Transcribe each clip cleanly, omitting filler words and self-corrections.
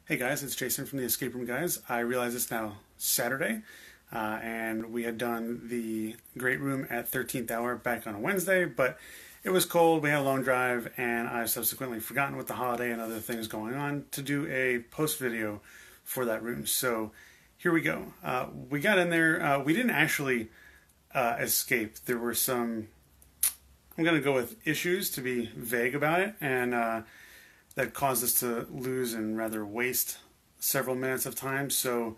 Hey guys, it's Jason from the Escape Room Guys. I realize it's now Saturday, and we had done the Great Room at 13th hour back on a Wednesday, but it was cold, we had a long drive, and I've subsequently forgotten with the holiday and other things going on to do a post video for that room. So here we go. We got in there, we didn't actually escape. There were some, I'm going to go with issues to be vague about it, and that caused us to lose and rather waste several minutes of time. So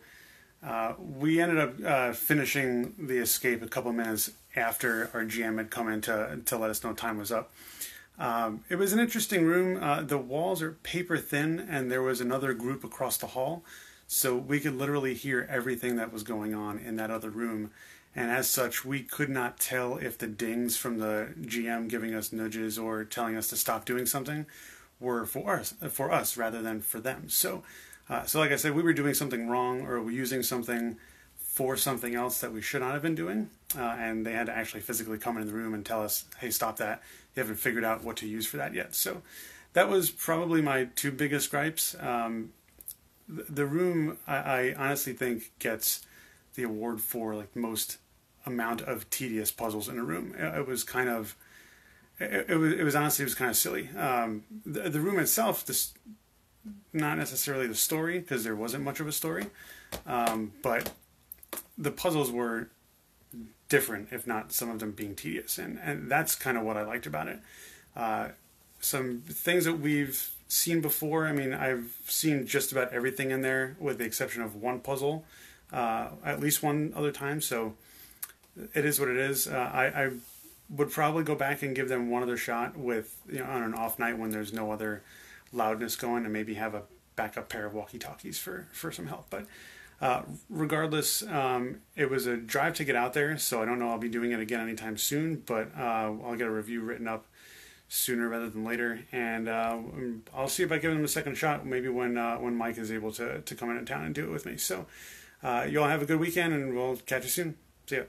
we ended up finishing the escape a couple minutes after our GM had come in to let us know time was up. It was an interesting room. The walls are paper thin, and there was another group across the hall, so we could literally hear everything that was going on in that other room. And as such, we could not tell if the dings from the GM giving us nudges or telling us to stop doing something were for us rather than for them. So like I said, we were doing something wrong, or we were using something for something else that we should not have been doing, and they had to actually physically come in the room and tell us, hey, stop that. You haven't figured out what to use for that yet. So that was probably my two biggest gripes. The room, I honestly think, gets the award for like most amount of tedious puzzles in a room. It was kind of, it was honestly, it was kind of silly. The room itself, not necessarily the story, because there wasn't much of a story, but the puzzles were different, if not some of them being tedious, and that's kind of what I liked about it. Some things that we've seen before. I mean, I've seen just about everything in there, with the exception of one puzzle, at least one other time. So it is what it is. I would probably go back and give them one other shot with, on an off night when there's no other loudness going, and maybe have a backup pair of walkie-talkies for some help. But regardless, it was a drive to get out there, so I don't know I'll be doing it again anytime soon, but I'll get a review written up sooner rather than later, and I'll see if I give them a second shot, maybe when Mike is able to come into town and do it with me. So you all have a good weekend, and we'll catch you soon. See ya.